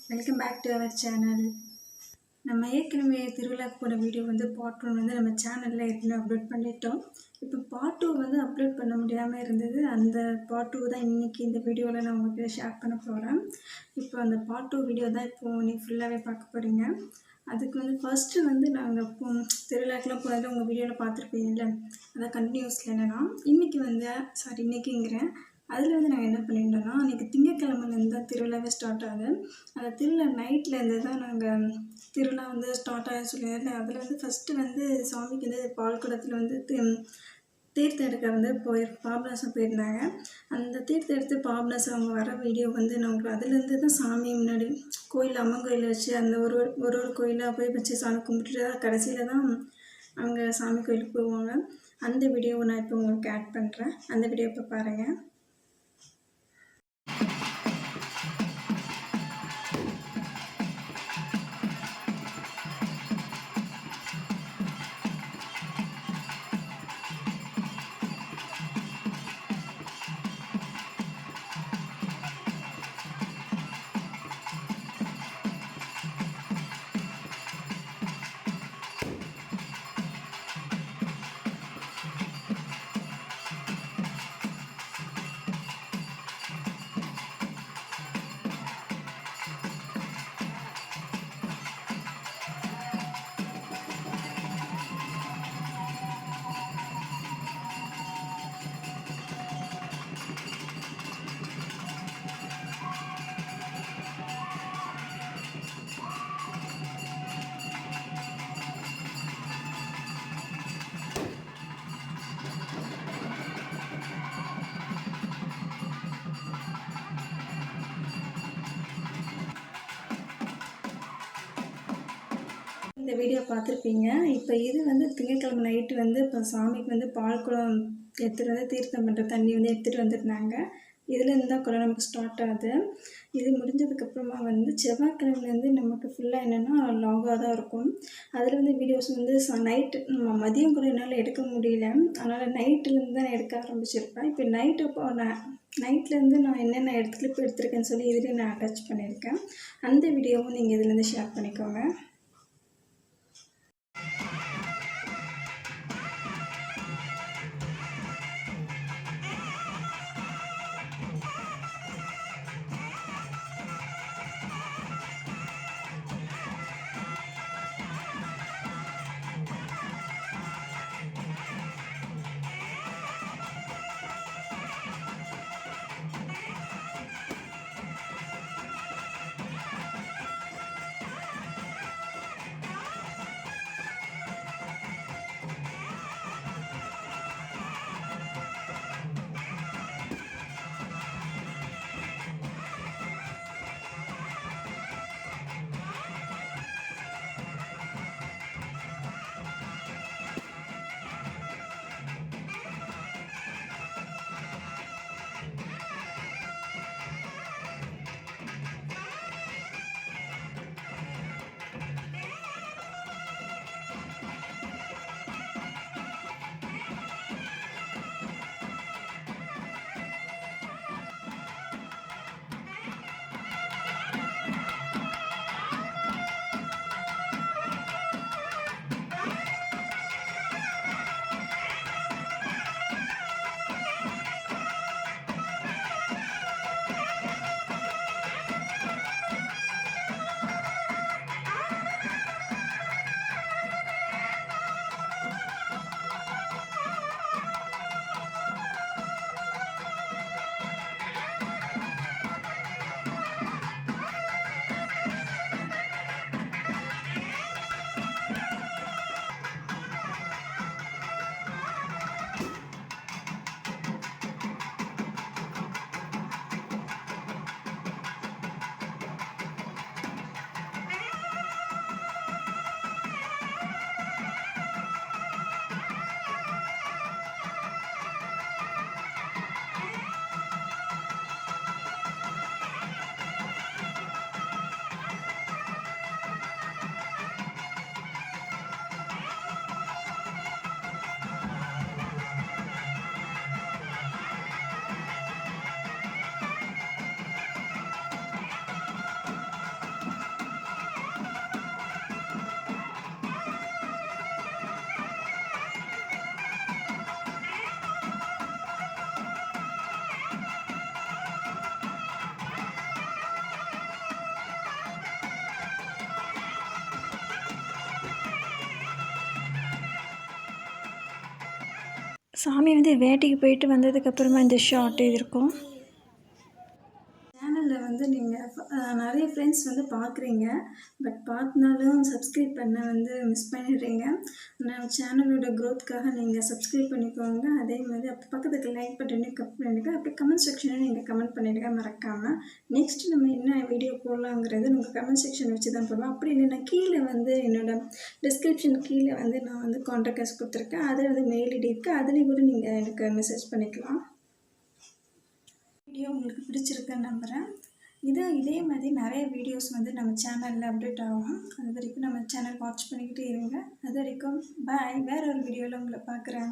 Welcome back to our channel. நம்ம ஏற்கனவே திருவிழாக்கு போன வீடியோ வந்து பார்ட் 1 வந்து நம்ம சேனலில் ஏற்கனவே அப்லோட் பண்ணிட்டோம். இப்போ பார்ட் 2 வந்து அப்லோட் பண்ண முடியாமல் இருந்தது. அந்த பார்ட் 2 தான் இன்றைக்கி இந்த வீடியோவில் நான் உங்களுக்கு ஷேர் பண்ண போகிறேன். இப்போ அந்த பார்ட் 2 வீடியோ தான் இப்போது நீங்கள் ஃபுல்லாகவே பார்க்க போகிறீங்க. அதுக்கு வந்து ஃபஸ்ட்டு வந்து நாங்கள் திருவிழாக்கெலாம் போனது உங்கள் வீடியோவில் பார்த்துருப்பீங்கல்ல, அதான் கண்டினியூஸில் என்னென்னா இன்றைக்கிங்கிறேன். அதில் வந்து நாங்கள் என்ன பண்ணியிருந்தோம்னா, அன்றைக்கி திங்கக்கிழமைலேருந்து தான் திருவிழாவே ஸ்டார்ட் ஆகுது. அந்த திருவிழா நைட்லேருந்து தான் நாங்கள் திருவிழா வந்து ஸ்டார்ட் ஆக சொல்லியிருந்தேன். அதில் வந்து ஃபஸ்ட்டு வந்து சாமிக்கு வந்து பால் குடத்தில் வந்து தீர்த்தம் எடுக்க வந்து பாபநாசம் போயிருந்தாங்க. அந்த தீர்த்தம் எடுத்து பாபநாசம் அவங்க வர வீடியோ வந்து நான் உங்களுக்கு அதுலேருந்து தான் சாமி முன்னாடி கோயில் அம்மன் கோயில் வச்சு அந்த ஒரு கோயிலாக போய் வச்சு சாமி கும்பிட்டுட்டு தான் கடைசியில் தான் அங்கே சாமி கோயிலுக்கு போவாங்க. அந்த வீடியோவை நான் இப்போ உங்களுக்கு ஆட் பண்ணுறேன். அந்த வீடியோ இப்போ பாருங்கள். இந்த வீடியோ பார்த்துருப்பீங்க. இப்போ இது வந்து திங்கட்கிழமை நைட்டு வந்து இப்போ சாமிக்கு வந்து பால் குடம் எடுத்துகிட்டு வந்து தீர்த்தம் பண்ணுற தண்ணி வந்து எடுத்துகிட்டு வந்துருந்தாங்க. இதுலேருந்து தான் குடம் நமக்கு ஸ்டார்ட் ஆகுது. இது முடிஞ்சதுக்கப்புறமா வந்து செவ்வாய்க்கிழமைலேருந்து நமக்கு ஃபுல்லாக என்னென்னா லாகாக தான் இருக்கும். அதில் வந்து வீடியோஸ் வந்து நைட்டு மதியம் கூட என்னால் எடுக்க முடியல. அதனால் நைட்டுலேருந்து தான் நான் எடுக்க ஆரம்பிச்சிருப்பேன். இப்போ நைட்லேருந்து நான் என்னென்ன கிளிப் எடுத்திருக்கேன்னு சொல்லி இதுலேயும் நான் அட்டாச் பண்ணியிருக்கேன். அந்த வீடியோவும் நீங்கள் இதுலேருந்து ஷேர் பண்ணிக்கோங்க. சாமி வந்து வேட்டைக்கு போயிட்டு வந்ததுக்கப்புறமா இந்த ஷார்ட் இது இருக்கும். சேனலில் வந்து நீங்கள் நிறைய ஃப்ரெண்ட்ஸ் வந்து பார்க்குறீங்க, பட் பார்த்தினாலும் சப்ஸ்கிரைப் பண்ண வந்து மிஸ் பண்ணிடுறீங்க. நம்ம சேனலோட க்ரோத்துக்காக நீங்கள் சப்ஸ்கிரைப் பண்ணிக்கோங்க. அதே மாதிரி அப்போ பக்கத்துக்கு லைக் பட்டனையும் கட் பண்ணிவிடுங்க. அப்படி கமெண்ட் செக்ஷனில் நீங்கள் கமெண்ட் பண்ணிவிடுங்க மறக்காமல். நெக்ஸ்ட் நம்ம என்ன வீடியோ போடலாங்கிறது உங்கள் கமெண்ட் செக்ஷன் வச்சு தான் போடுவோம். அப்படி இல்லைன்னா கீழே வந்து என்னோடய டிஸ்கிரிப்ஷன் கீழே வந்து நான் வந்து கான்டாக்ட் கொடுத்துருக்கேன். அதில் வந்து மெயில் ஐடி இருக்குது. அதுலேயும் கூட நீங்கள் எனக்கு மெசேஜ் பண்ணிக்கலாம். வீடியோ உங்களுக்கு பிடிச்சிருக்குன்னு நம்புகிறேன். இதே மாதிரி நிறைய வீடியோஸ் வந்து நம்ம சேனலில் அப்டேட் ஆகும். அது வரைக்கும் நம்ம சேனல் வாட்ச் பண்ணிக்கிட்டே இருங்க. அது வரைக்கும் பாய். வேறு ஒரு வீடியோவில் உங்களை பார்க்குறேன்.